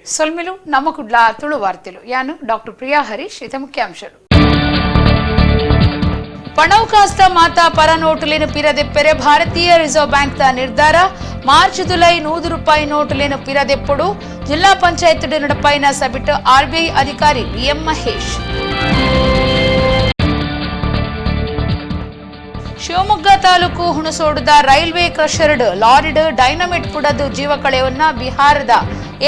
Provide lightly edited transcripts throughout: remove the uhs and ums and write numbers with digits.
సొల్మిలు నమ్మకుడ్ల తుಳು వార్తలు యాను డాక్టర్ ప్రియా హరీష్ ఇత ముఖ్యాంశాలు ಪಣವು ಕಾಸ್ತ ಮಾತಾ ಪರ ನೋಟುಲೇನು ಪಿರದೆಪ್ಪೆರೆ ಭಾರತೀಯ ರಿಸರ್ವ್ ಬ್ಯಾಂಕ್ ದ ನಿರ್ಧಾರ ಮಾರ್ಚ್ ಜುಲೈ ₹100 ನೋಟುಲೇನು ಪಿರದೆಪ್ಪುಡು ಜಿಲ್ಲಾ ಪಂಚಾಯತ್ ನಡಪೈನ ಸಬಿಟ್ ಆರ್ಬಿಐ ಅಧಿಕಾರಿ ಬಿಎಂ ಮಹೇಶ್ ಶಿವಮೊಗ್ಗ ತಾಲೂಕು ಹುಣಸೋಡದ ರೈಲ್ವೆ ಕ್ರಷರ್ಡ್ ಲಾರಿಡ್ ಡೈನಮಿಟ್ ಪುಡದು ಜೀವ ಕಳೆಯನ್ನ ಬಿಹಾರದ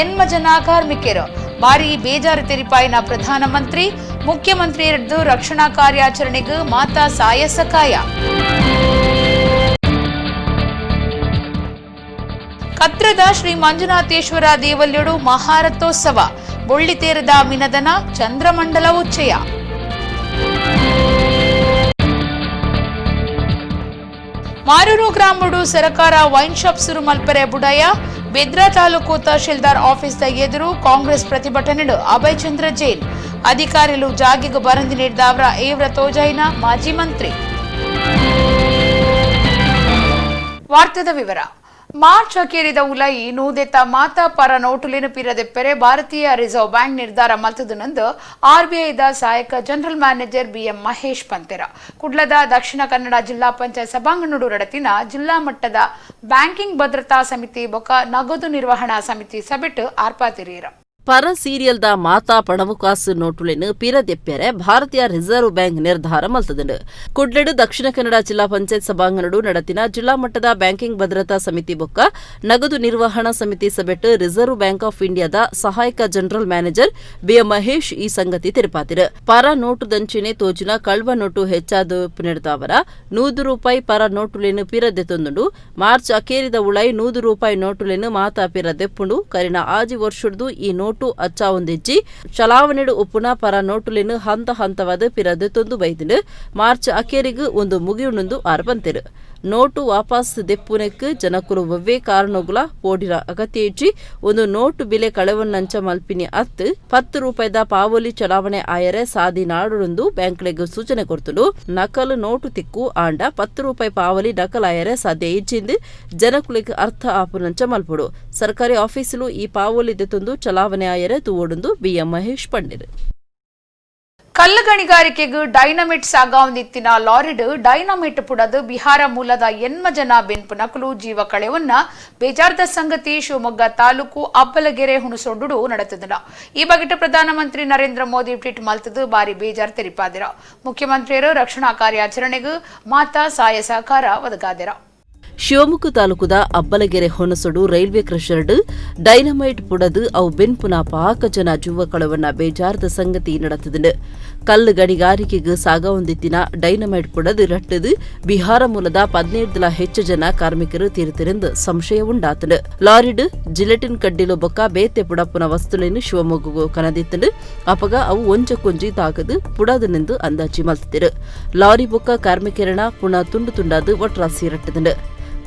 8 ಜನ ಕಾರ್ಮಿಕರು ಭಾರಿ ಬೇಜಾರು ತೆರಿಪಾಯಿನ ಪ್ರಧಾನಮಂತ್ರಿ ಮುಖ್ಯಮಂತ್ರಿ ಹಿಡಿದು ರಕ್ಷಣಾ ಕಾರ್ಯಾಚರಣೆಗೆ ಮಾತಾ ಸಾಯ ಸಕಾಯ ಕತ್ರದ ಶ್ರೀ ಮಂಜುನಾಥೇಶ್ವರ ದೇವಲ್ಯಡು ಮಹಾರಥೋತ್ಸವ ಬೊಳ್ಳಿತೇರದ ಮಿನದನ ಚಂದ್ರಮಂಡಲ ಉಚ್ಚಯ ಮಾರೂರು ಗ್ರಾಮಡು ಸರಕಾರ ವೈನ್ ಶಾಪ್ ಶುರು ಮಲ್ಪರೆ ಬುಡಾಯ ಬೆದ್ರಾ ತಾಲೂಕು ತಹಶೀಲ್ದಾರ್ ಆಫೀಸ್ ಎದುರು ಕಾಂಗ್ರೆಸ್ ಪ್ರತಿಭಟನೆ ಅಭಯ್ ಚಂದ್ರ ಜೈನ್ ಅಧಿಕಾರಿಗಳು ಜಾಗಿಗೆ ಬರಂದಿ ನೀಡಿದವರ ಏವ್ರ ತೋಜೈನ ಮಾಜಿ ಮಂತ್ರಿ ವಾರ್ತೆದ ವಿವರ ಮಾರ್ಚ್ ಅಖೇರಿದ ಉಲೈ ನೂದೆತ ಮಾತಾ ಪರ ನೋಟುಲೇನು ಪಿರದೆಪ್ಪೆರೆ ಭಾರತೀಯ ರಿಸರ್ವ್ ಬ್ಯಾಂಕ್ ನಿರ್ಧಾರ ಮಲ್ತದನಂದು ಆರ್ಬಿಐದ ಸಹಾಯಕ ಜನರಲ್ ಮ್ಯಾನೇಜರ್ ಬಿಎಂ ಮಹೇಶ್ ಪಂತೆರ ಕುಡ್ಲದ ದಕ್ಷಿಣ ಕನ್ನಡ ಜಿಲ್ಲಾ ಪಂಚಾಯತ್ ಸಭಾಂಗಣಡು ನಡತಿನ ಜಿಲ್ಲಾ ಮಟ್ಟದ ಬ್ಯಾಂಕಿಂಗ್ ಭದ್ರತಾ ಸಮಿತಿ ಬೊಕ ನಗದು ನಿರ್ವಹಣಾ ಸಮಿತಿ ಸಭೆಟ್ ಆರ್ಪಾತಿರೀರ ಪರ ಸೀರಿಯಲ್ದ ಮಾತಾ ಪಣವು ಕಾಸು ನೋಟುಲೆನು ಪಿರದೆಪ್ಪೆರೆ ಭಾರತೀಯ ರಿಸರ್ವ್ ಬ್ಯಾಂಕ್ ನಿರ್ಧಾರ ಮಲ್ತದನು ಕುಡ್ಲೆಡು ದಕ್ಷಿಣ ಕನ್ನಡ ಜಿಲ್ಲಾ ಪಂಚಾಯತ್ ಸಭಾಂಗಣಡು ನಡತಿನ ಜಿಲ್ಲಾ ಮಟ್ಟದ ಬ್ಯಾಂಕಿಂಗ್ ಭದ್ರತಾ ಸಮಿತಿ ಬೊಕ್ಕ ನಗದು ನಿರ್ವಹಣಾ ಸಮಿತಿ ಸಭೆಟ್ ರಿಸರ್ವ್ ಬ್ಯಾಂಕ್ ಆಫ್ ಇಂಡಿಯಾದ ಸಹಾಯಕ ಜನರಲ್ ಮ್ಯಾನೇಜರ್ ಬಿಎಂ ಮಹೇಶ್ ಈ ಸಂಗತಿ ತೆರಪಾತಿರು ಪರ ನೋಟು ದಂಚಿನೆ ತೋಜಿನ ಕಳ್ವ ನೋಟು ಹೆಚ್ಚಾದ ಪುನರ್ದವರ ₹100 ಪರ ನೋಟುಲೆನು ಪಿರದೆತ್ತೊಂದುಂಡು ಮಾರ್ಚ್ ಅಖೇರಿದ ಉಳೈ ₹100 ನೋಟುಲೆನು ಮಾತಾ ಪಿರದೆಪ್ಪುಂಡು ಕರಿನ ಆಜಿ ವರ್ಷುಡ್ದು ಈ ನೋಟು ಅಚ್ಚಾವೊಂದಿಜ್ಜಿ ಚಲಾವಣೆಡು ಒಪ್ಪುನ ಪರ ನೋಟುಲೆನು ಹಂತ ಹಂತವಾದ ಪಿರದೆತ್ತೊಂದು ಬೈದಿನು ಮಾರ್ಚ್ ಅಖೇರಿಗೂ ಒಂದು ಮುಗಿಯುಣೊಂದು ಆರ್ಬಂತೆರು ನೋಟು ವಾಪಸ್ ದೆಪ್ಪುನೆಕ್ ಜನಕುಲು ಒವ್ವೇ ಕಾರಣಗುಲ ಪೋಡಿನ ಅಗತ್ಯ ಇಜ್ಜಿ ಒಂದು ನೋಟು ಬೆಲೆ ಕಳೆವನ್ನಂಚ ಮಲ್ಪಿನಿ ಅತ್ತು ₹10 ಪಾವೊಲಿ ಚಲಾವಣೆ ಆಯರೆ ಸಾದಿ ನಾಡುಂದು ಬ್ಯಾಂಕ್ಲೆಗ್ ಸೂಚನೆ ಕೊಡ್ತುಂಡು ನಕಲು ನೋಟು ತಿಕ್ಕು ಆಂಡ ₹10 ಪಾವಲಿ ನಕಲಾಯರೆ ಸಾಧ್ಯ ಇಜ್ಜಿಂದು ಜನಕುಲಿಗ್ ಅರ್ಥ ಆಪುನಂಚ ಮಲ್ಪುಡು ಸರ್ಕಾರಿ ಆಫೀಸಿಲು ಈ ಪಾವೊಲಿ ದೆತ್ತೊಂದು ಚಲಾವಣೆ ಆಯರೆ ತೂವೊಡುಂದು ಬಿಎಂ ಮಹೇಶ್ ಪಂಡಿರು ಕಲ್ಲು ಗಣಿಗಾರಿಕೆಗೂ ಡೈನಮಿಟ್ ಸಾಗಾವೊಂದಿತ್ತಿನ ಲಾರಿಡ್ ಡೈನಮಿಟ್ ಪುಡದು ಬಿಹಾರ ಮೂಲದ 8 ಜನ ಬೆನ್ಪು ನಕಲು ಜೀವ ಕಳೆವನ್ನ ಬೇಜಾರದ ಸಂಗತಿ ಶಿವಮೊಗ್ಗ ತಾಲೂಕು ಅಬ್ಬಲಗೆರೆ ಹುಣಸೊಂಡು ನಡೆತದನ ಈ ಬಗೆಟ್ ಪ್ರಧಾನಮಂತ್ರಿ ನರೇಂದ್ರ ಮೋದಿ ಟ್ವೀಟ್ ಮಲ್ತದು ಬಾರಿ ಬೇಜಾರು ತೆರಿಪಾದಿರ ಮುಖ್ಯಮಂತ್ರಿಯರು ರಕ್ಷಣಾ ಕಾರ್ಯಾಚರಣೆಗೂ ಮಾತಾ ಸಹಾಯ ಸಹಕಾರ ಒದಗಾದಿರ ಶಿವಮೊಗ್ಗ ತಾಲೂಕುದ ಅಬ್ಬಲಗೆರೆ ಹೊನಸೊಡು ರೈಲ್ವೆ ಕ್ರಷರ್ಡ್ ಡೈನಮೈಟ್ ಪುಡದು ಅವು ಬೆನ್ಪುನ ಪಾಕ ಜನ ಜೀವ ಕಳವನ್ನ ಬೇಜಾರದ ಸಂಗತಿ ನಡೆತದನು ಕಲ್ಲು ಗಣಿಗಾರಿಕೆಗೆ ಸಾಗವೊಂದಿತ್ತಿನ ಡೈನಮೈಟ್ ಪುಡದು ರಟ್ಟದು ಬಿಹಾರ ಮೂಲದ 17 ಹೆಚ್ಚು ಜನ ಕಾರ್ಮಿಕರು ತೀರ್ತಿರೆಂದು ಸಂಶಯ ಉಂಡಾತನು ಲಾರಿಡ್ ಜಿಲೆಟಿನ್ ಕಡ್ಡಿಲು ಬೊಕ್ಕ ಬೇತೆ ಪುಡಪ್ಪುನ ವಸ್ತುಲೇನು ಶಿವಮೊಗ್ಗಗೂ ಕನದಿತ್ತನು ಅಪಗ ಅವು ಒಂಚಕೊಂಜಿ ತಾಗದು ಪುಡದನೆಂದು ಅಂದಾಜಿ ಮಲ್ತಿರು ಲಾರಿ ಬೊಕ್ಕ ಕಾರ್ಮಿಕರಣ ಪುನಃ ತುಂಡು ತುಂಡಾದು ಒಟ್ರಾಸಿ ರಟ್ಟದನು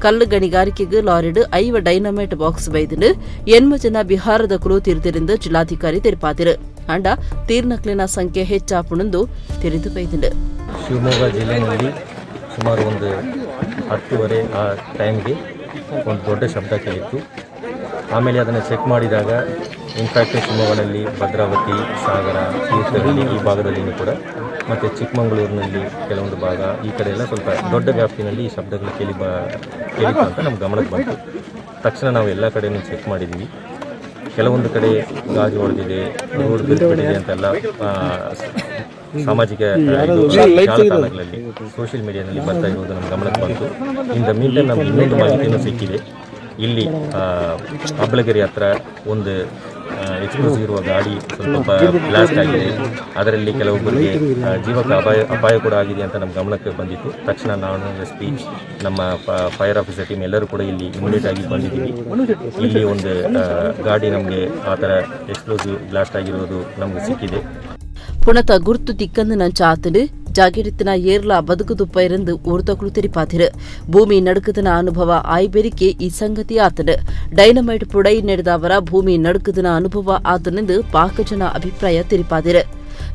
ಕಲ್ಲು ಗಣಿಗಾರಿಕೆಗೆ ಲಾರಿಡ್ 5 ಡೈನಮೈಟ್ ಬಾಕ್ಸ್ ಬೈದನು 8 ಜನ ಬಿಹಾರದ ಕುಲು ತೀರ್ತಿರೆಂದು ಜಿಲ್ಲಾಧಿಕಾರಿ ತೆರಪಾದಿರು ಅಂಡ ತೀರ್ನಕ್ಲಿನ ಸಂಖ್ಯೆ ಹೆಚ್ಚಾಪುಣಂದು ತೆರೆದು ಬೈದನು ಶಿವಮೊಗ್ಗ ಜಿಲ್ಲೆಯಲ್ಲಿ ಸುಮಾರು ಒಂದು 10:30 ಆ ಟೈಮ್ಗೆ ಒಂದು ದೊಡ್ಡ ಶಬ್ದ ಕೇಳಿತ್ತು ಆಮೇಲೆ ಅದನ್ನು ಚೆಕ್ ಮಾಡಿದಾಗ ಇನ್ಫ್ಯಾಕ್ಟ್ ಶಿವಮೊಗ್ಗದಲ್ಲಿ ಭದ್ರಾವತಿ ಸಾಗರ ತೀರ್ಥಹಳ್ಳಿ ಈ ಭಾಗದಲ್ಲಿಯೂ ಕೂಡ ಮತ್ತು ಚಿಕ್ಕಮಗಳೂರಿನಲ್ಲಿ ಕೆಲವೊಂದು ಭಾಗ ಈ ಕಡೆ ಎಲ್ಲ ಸ್ವಲ್ಪ ದೊಡ್ಡ ವ್ಯಾಪ್ತಿನಲ್ಲಿ ಈ ಶಬ್ದಗಳು ಕೇಳಿತ್ತು ಅಂತ ನಮ್ಮ ಗಮನಕ್ಕೆ ಬಂತು ತಕ್ಷಣ ನಾವು ಎಲ್ಲ ಕಡೆಯೂ ಚೆಕ್ ಮಾಡಿದ್ವಿ ಕೆಲವೊಂದು ಕಡೆ ಗಾಜು ಹೊಡೆದಿದೆ ರೋಡ್ ಬಿರುಬಿಡಿದೆ ಅಂತೆಲ್ಲ ಸಾಮಾಜಿಕ ಜಾಲತಾಣಗಳಲ್ಲಿ ಸೋಷಿಯಲ್ ಮೀಡಿಯಾದಲ್ಲಿ ಬರ್ತಾ ಇರುವುದು ನಮ್ಮ ಗಮನಕ್ಕೆ ಬಂತು ಇಂದ ಮೀನ್ಟೈನ್ ನಮ್ಗೆ ಇನ್ನೊಂದು ಮಾಹಿತಿಯೂ ಸಿಕ್ಕಿದೆ ಇಲ್ಲಿ ಅಬ್ಬಲಗೆರೆ ಹತ್ರ ಒಂದು ಎಕ್ಸ್ಪ್ಲೋಸಿವ್ ಇರುವ ಗಾಡಿ ಸ್ವಲ್ಪ ಬ್ಲಾಸ್ಟ್ ಆಗಿದೆ ಅದರಲ್ಲಿ ಕೆಲವೊಬ್ಬರಿಗೆ ಜೀವಕ್ಕೆ ಅಪಾಯ ಕೂಡ ಆಗಿದೆ ಅಂತ ನಮ್ಮ ಗಮನಕ್ಕೆ ಬಂದಿತ್ತು ತಕ್ಷಣ ನಾನು SP ನಮ್ಮ ಫೈರ್ ಆಫೀಸರ್ ಟೀಮ್ ಎಲ್ಲರೂ ಕೂಡ ಇಲ್ಲಿ ಇಮಿಡಿಯೇಟ್ ಆಗಿ ಬಂದಿದ್ದೀವಿ ಇಲ್ಲಿ ಒಂದು ಗಾಡಿ ನಮಗೆ ಆ ಥರ ಎಕ್ಸ್ಪ್ಲೋಸಿವ್ ಬ್ಲಾಸ್ಟ್ ಆಗಿರೋದು ನಮಗೆ ಸಿಕ್ಕಿದೆ ಪುಣತ ಗುರ್ತು ತಿಕ್ಕಂದು ನಂಚ ಆತನು ಜಾಗಿರಿತ್ತಿನ ಏರ್ಲ ಬದುಕುದುಪ್ಪ ಇರಂದು ಊರ್ದಕಳು ತೆರಿಪಾತಿರು ಭೂಮಿ ನಡುಕದನ ಅನುಭವ ಆಯ್ಬೆರಿಕೆ ಈ ಸಂಗತಿ ಆತನು ಡೈನಮೈಟ್ ಪುಡೈ ನಡೆದವರ ಭೂಮಿ ನಡುಕದನ ಅನುಭವ ಆತನೆಂದು ಪಾಕ ಜನ ಅಭಿಪ್ರಾಯ ತೆರಿಪಾದಿರು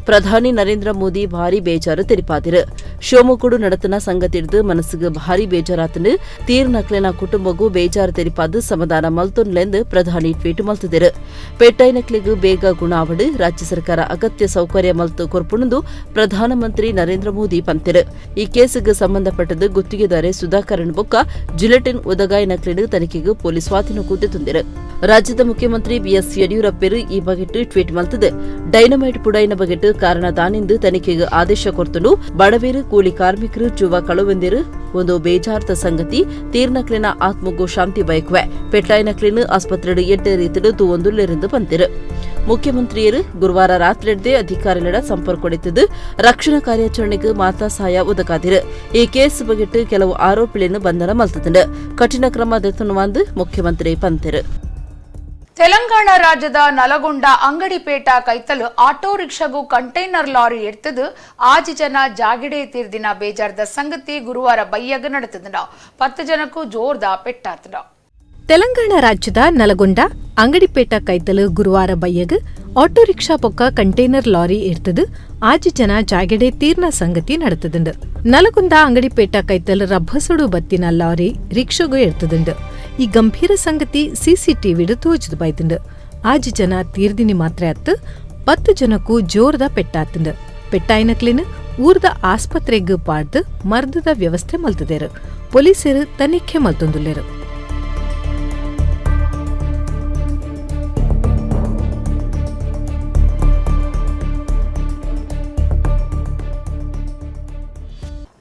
ಪ್ರಧಾನಿ ನರೇಂದ್ರ ಮೋದಿ ಭಾರಿ ಬೇಜಾರು ತೆರಿಪಾದಿರು ಶಿವಮೊಗ್ಗಡು ನಡತನ ಸಂಗತಿ ಹಿಡಿದು ಮನಸ್ಸಿಗೆ ಭಾರಿ ಬೇಜಾರಾತನು ತೀರ್ ನಕ್ಲೆನ ಕುಟುಂಬಗೂ ಬೇಜಾರು ತೆರಿಪಾದು ಸಮಾಧಾನ ಮಲ್ತೊನ್ಲೆಂದು ಪ್ರಧಾನಿ ಟ್ವೀಟ್ ಮಲ್ತಿದ್ದರು. ಪೆಟ್ಟೈನಕ್ಲಿಗೂ ಬೇಗ ಗುಣಾವಡು ರಾಜ್ಯ ಸರ್ಕಾರ ಅಗತ್ಯ ಸೌಕರ್ಯ ಮಲ್ತು ಕೊರ್ಪುಣಂದು ಪ್ರಧಾನಮಂತ್ರಿ ನರೇಂದ್ರ ಮೋದಿ ಪಂತಿರು. ಈ ಕೇಸಿಗೆ ಸಂಬಂಧಪಟ್ಟದು ಗುತ್ತಿಗೆದಾರೆ ಸುಧಾಕರನ್ ಬೊಕ್ಕ ಜಿಲೆಟಿನ್ ಉದಗಾಯನಕ್ಲಿಡು ತನಿಖೆಗೆ ಪೊಲೀಸ್ ಸ್ವಾಧೀನ ಕೂತೆ ತುಂದಿರು. ರಾಜ್ಯದ ಮುಖ್ಯಮಂತ್ರಿ ಬಿಎಸ್ ಯಡಿಯೂರಪ್ಪರು ಈ ಬಗೆಟ್ ಟ್ವೀಟ್ ಮಲ್ತದೆ. ಡೈನಮೈಟ್ ಪುಡೈನ ಬಗೆಟ್ ಕಾರಣ ತಾನಿಂದು ತನಿಖೆಗೆ ಆದೇಶ ಕೊರ್ತನು ಬಡವೇರು ಕೂಲಿ ಕಾರ್ಮಿಕರು ಜುವ ಕಳುವೆಂದಿರು ಒಂದು ಬೇಜಾರ್ತ ಸಂಗತಿ ತೀರ್ನಕ್ಲಿನ ಆತ್ಮಗೂ ಶಾಂತಿ ಬಯಕುವೆ ಪೆಟ್ಲಾಯ್ನಕ್ಲಿನ ಆಸ್ಪತ್ರೆಡು ಎಡ್ಡೆ ರೀತಿಡು ತೂವೊಂದುಲ್ಲೆರೆಂದು ಬಂತಿರು. ಮುಖ್ಯಮಂತ್ರಿಯರು ಗುರುವಾರ ರಾತ್ರಿಯಡ್ದೆ ಅಧಿಕಾರಿಗಳ ಸಂಪರ್ಕ ಕೊಡಿತದ್ದು ರಕ್ಷಣಾ ಕಾರ್ಯಾಚರಣೆಗೆ ಮಾತಾ ಸಹಾಯ ಒದಗಾದಿರು. ಈ ಕೇಸ್ ಬಗೆಟ್ ಕೆಲವು ಆರೋಪಿಗಳನ್ನು ಬಂಧನ ಮಲ್ತದಂಡು ಕಠಿಣ ಕ್ರಮ ದೆತ್ತನುವಂದು ಮುಖ್ಯಮಂತ್ರಿ ಪಂತಿರು. ತೆಲಂಗಾಣ ರಾಜ್ಯದ ನಲಗೊಂಡ ಅಂಗಡಿಪೇಟ ಕೈತಲು ಆಟೋ ರಿಕ್ಷಾಗೂ ಕಂಟೈನರ್ ಲಾರಿ ಎಡ್ತದು 5 ಜನ ಜಾಗಿಡೆ ತೀರ್ದಿನ ಬೇಜಾರ್ದ ಸಂಗತಿ ಗುರುವಾರ ಬಯ್ಯಗ ನಡೆತದ 10 ಜನಕ್ಕೂ ಜೋರ್ದ ಪೆಟ್ಟಾತದ. ತೆಲಂಗಾಣ ರಾಜ್ಯದ ನಲಗೊಂಡ ಅಂಗಡಿಪೇಟ ಕೈತಲು ಗುರುವಾರ ಬಯ್ಯಗ್ ಆಟೋ ರಿಕ್ಷಾ ಪೊಕ್ಕ ಕಂಟೈನರ್ ಲಾರಿ ಎಡ್ತದು 5 ಜನ ಜಾಗೆಡೆ ತೀರ್ನ ಸಂಗತಿ ನಡೆತದುಂಡು. ನಲಗೊಂಡ ಅಂಗಡಿಪೇಟ ಕೈತಲು ರಬ್ಬಸುಡು ಬತ್ತಿನ ಲಾರಿ ರಿಕ್ಷಾಗೂ ಎಡ್ತದುಂಡು. ಈ ಗಂಭೀರ ಸಂಗತಿ ಸಿಸಿಟಿವಿಡು ತೋಜದು ಬೈತುಂಡು. 5 ಜನ ತೀರ್ದಿನಿ ಮಾತ್ರ ಅತ್ತು 10 ಜನಕ್ಕೂ ಜೋರ್ದ ಪೆಟ್ಟಾತುಂಡು. ಪೆಟ್ಟಾಯಿನಕ್ಲಿನ ಊರ್ದ ಆಸ್ಪತ್ರೆಗ್ ಪಾಡ್ದು ಮರ್ದದ ವ್ಯವಸ್ಥೆ ಮಲ್ತದೇರು. ಪೊಲೀಸರು ತನಿಖೆ ಮಲ್ತೊಂದುಲ್ಲೆರು.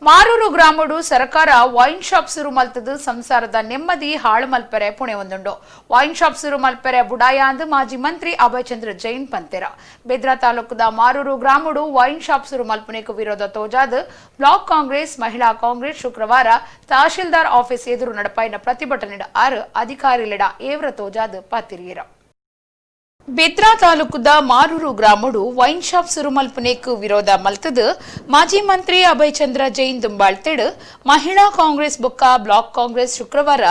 ಮಾರೂರು ಗ್ರಾಮಡು ಸರ್ಕಾರ ವೈನ್ ಶಾಪ್ ಶುರು ಮಲ್ತದು ಸಂಸಾರದ ನೆಮ್ಮದಿ ಹಾಳು ಮಲ್ಪೆರೆ ಪುಣೆ ಒಂದುಂಡು. ವೈನ್ ಶಾಪ್ ಶುರು ಮಲ್ಪೆರೆ ಬುಡಾಯ ಅಂದು ಮಾಜಿ ಮಂತ್ರಿ ಅಭಯಚಂದ್ರ ಜೈನ್ ಪಂತೆರ. ಬೆದ್ರಾ ತಾಲೂಕದ ಮಾರೂರು ಗ್ರಾಮಡು ವೈನ್ ಶಾಪ್ ಶುರು ಮಲ್ಪನೆಗೂ ವಿರೋಧ ತೋಜಾದು ಬ್ಲಾಕ್ ಕಾಂಗ್ರೆಸ್ ಮಹಿಳಾ ಕಾಂಗ್ರೆಸ್ ಶುಕ್ರವಾರ ತಹಶೀಲ್ದಾರ್ ಆಫೀಸ್ ಎದುರು ನಡಪಾಯಿನ ಪ್ರತಿಭಟನೆ ಅಧಿಕಾರಿಗಳ ಏವ್ರ ತೋಜಾದು ಪಾತಿರಿಯರ. ಬೆದ್ರಾ ತಾಲೂಕದ ಮಾರೂರು ಗ್ರಾಮಡು ವೈನ್ ಶಾಪ್ ಶುರು ಮಲ್ಪನೆಗೂ ವಿರೋಧ ಮಲ್ತದು ಮಾಜಿ ಮಂತ್ರಿ ಅಭಯಚಂದ್ರ ಜೈನ್ ದುಂಬಾಳ್ತೆಡು ಮಹಿಳಾ ಕಾಂಗ್ರೆಸ್ ಬೊಕ್ಕ ಬ್ಲಾಕ್ ಕಾಂಗ್ರೆಸ್ ಶುಕ್ರವಾರ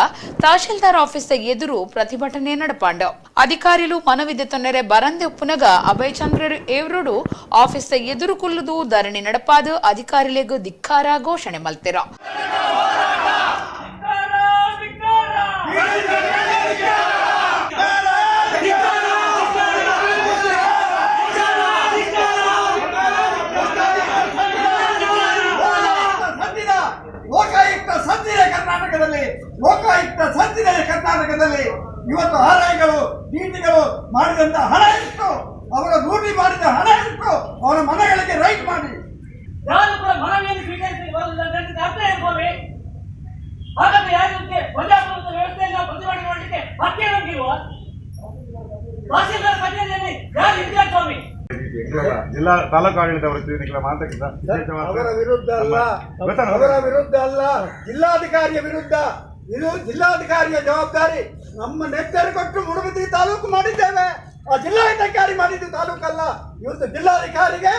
ತಹಶೀಲ್ದಾರ್ ಆಫೀಸ್ ಎದುರು ಪ್ರತಿಭಟನೆ ನಡಪಾಂಡ. ಅಧಿಕಾರಿಗಳು ಮನವಿದೆ ತೊಂದರೆ ಬರಂದೆ ಉಪ್ಪುನಗ ಅಭಯಚಂದ್ರ ಏವ್ರುಡು ಆಫೀಸ್ ಎದುರು ಕುಲ್ಲುದು ಧರಣಿ ನಡಪಾದು ಅಧಿಕಾರಿಗಳಿಗೂ ಧಿಕ್ಕಾರ ಘೋಷಣೆ ಮಲ್ತೆರ. ಲೋಕಾಯುಕ್ತ ಸಂಚಿದೆ ಕರ್ನಾಟಕದಲ್ಲಿ ಇವತ್ತು ಆದಾಯಗಳು ನೀತಿಗಳು ಮಾಡಿದಂತ ಹಣ ಇಟ್ಟು ಅವರ ಲೂಟಿ ಮಾಡಿದ ಹಣ ಇಟ್ಟು ಅವರ ಮನೆಗಳಿಗೆ ರೈಟ್ ಮಾಡಿ ಯಾರು ಕೂಡ ಮನವಿಯನ್ನು ಸ್ವೀಕರಿಸಿ ಅರ್ಥ ಇರ್ಬೋದು. ಹಾಗಾದ್ರೆ ಯಾರಿಗೆ ಪ್ರಜಾಪ್ರಭುತ್ವ ವ್ಯವಸ್ಥೆಯನ್ನು ಪ್ರತಿಭಟನೆ ಮಾಡಲಿಕ್ಕೆ ಹಕ್ಕೇ ನಮಗಿಲ್ವಾ? ತಹಸೀಲ್ದಾರ್ ಕಚೇರಿಯಲ್ಲಿ ಯಾರು ಇದ್ಯಾ ಸ್ವಾಮಿ? ಜಿಲ್ಲಾ ತಾಲೂಕು ಆಡಳಿತ ವೃತ್ತಿಗಳ ಮಾತಕ್ಕಿಂತ ಅವರ ವಿರುದ್ಧ ಅಲ್ಲ ಜಿಲ್ಲಾಧಿಕಾರಿಯ ವಿರುದ್ಧ. ಇದು ಜಿಲ್ಲಾಧಿಕಾರಿಯ ಜವಾಬ್ದಾರಿ. ನಮ್ಮ ನೆಚ್ಚರಿ ಕೊಟ್ಟು ಮುಡುಬಿದ್ರಿ ತಾಲೂಕು ಮಾಡಿದ್ದೇವೆ. ಆ ಜಿಲ್ಲಾಧಿಕಾರಿ ಮಾಡಿದ್ದು ತಾಲೂಕಲ್ಲ. ಇವತ್ತು ಜಿಲ್ಲಾಧಿಕಾರಿಗೆ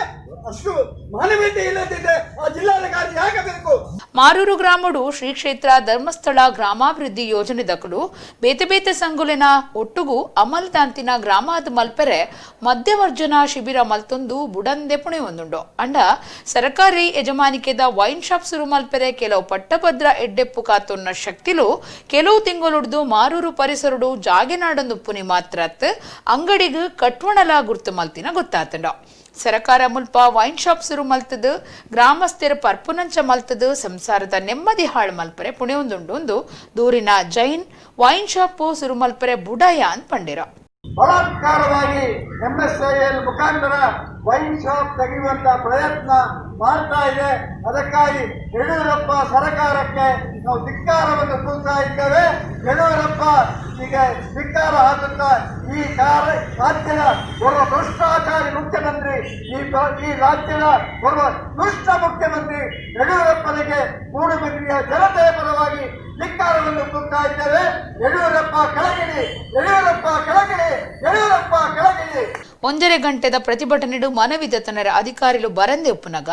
ಅಷ್ಟು ಮಾನವೀಯತೆ ಇಲ್ಲದಿದ್ದರೆ ಆ ಜಿಲ್ಲಾಧಿಕಾರಿ ಯಾಕೆ ಬೇಕು? ಮಾರೂರು ಗ್ರಾಮಡು ಶ್ರೀ ಕ್ಷೇತ್ರ ಧರ್ಮಸ್ಥಳ ಗ್ರಾಮಾಭಿವೃದ್ಧಿ ಯೋಜನೆ ದಕ್ಕಲು ಬೇತೆ ಬೇತೆ ಸಂಗುಲಿನ ಒಟ್ಟುಗೂ ಅಮಲ್ದಾಂತಿನ ಗ್ರಾಮಾದ ಮಲ್ಪೆರೆ ಮಧ್ಯವರ್ಜನ ಶಿಬಿರ ಮಲ್ತೊಂದು ಬುಡಂದೆ ಪುಣೆ ಒಂದುಂಡು. ಅಂಡ ಸರ್ಕಾರಿ ಯಜಮಾನಿಕೆದ ವೈನ್ ಶಾಪ್ ಶುರು ಮಲ್ಪೆರೆ ಕೆಲವು ಪಟ್ಟಭದ್ರ ಎಡ್ಡೆಪ್ಪು ಕಾತೊನ್ನ ಶಕ್ತಿಲು ಕೆಲವು ತಿಂಗಳುಡ್ದು ಮಾರೂರು ಪರಿಸರಡು ಜಾಗೆನಾಡೊಂದು ಪುನಿ ಮಾತ್ರತ್ ಅಂಗಡಿಗೆ ಕಟ್ವಣಲ ಗುರ್ತು ಮಲ್ತಿನ ಗೊತ್ತಾತಂಡ. ಸರ್ಕಾರ ಮುಲ್ಪ ವೈನ್ ಶಾಪ್ ಶುರು ಮಲ್ತದು ಗ್ರಾಮಸ್ಥರ ಪರ್ಪುನಂಚ ಮಲ್ತದು ಸಂಸಾರದ ನೆಮ್ಮದಿ ಹಾಳು ಮಲ್ಪರೆ ಪುಣೆ ಒಂದುಂಡು ದೂರಿನ ಜೈನ್ ವೈನ್ ಶಾಪ್ ಶುರು ಮಲ್ಪರೆ ಬುಡಾಯ ಅಂತ ಪಂಡಿರ. ಬಲಾತ್ಕಾರವಾಗಿ MSIL ಮುಖಾಂತರ ವೈನ್ ಶಾಪ್ ತೆಗೆಯುವಂತ ಪ್ರಯತ್ನ ಮಾಡ್ತಾ ಇದೆ. ಅದಕ್ಕಾಗಿ ಯಡಿಯೂರಪ್ಪ ಸರ್ಕಾರಕ್ಕೆ ನಾವು ಧಿಕ್ಕಾರವನ್ನು ಕೂಗ್ತಾ ಇದ್ದೇವೆ. ಯಡಿಯೂರಪ್ಪ ಈಗ ಧಿಕ್ಕಾರ ಹಾಕುತ್ತಾ ಈ ರಾಜ್ಯದ ಓರ್ವ ಭ್ರಷ್ಟಾಚಾರಿ ಮುಖ್ಯಮಂತ್ರಿ, ಈ ರಾಜ್ಯದ ಓರ್ವ ದುಷ್ಟ ಮುಖ್ಯಮಂತ್ರಿ ಯಡಿಯೂರಪ್ಪನಿಗೆ ಮೂಡುಬಿದ್ರಿಯ ಜನತೆಯ ಪರವಾಗಿ ಧಿಕ್ಕಾರವನ್ನು ಕೂಗ್ತಾ ಇದ್ದೇವೆ. ಯಡಿಯೂರಪ್ಪ ಕೆಳಗಿಳಿ, ಯಡಿಯೂರಪ್ಪ ಕೆಳಗಿಳಿ, ಯಡಿಯೂರಪ್ಪ ಕೆಳಗಿಳಿ. 1.5 ಗಂಟೆದ ಪ್ರತಿಭಟನೆಡು ಮನವಿದತನರ ಅಧಿಕಾರಿಗಳು ಬರಂದೆ ಉಪ್ಪುನಗ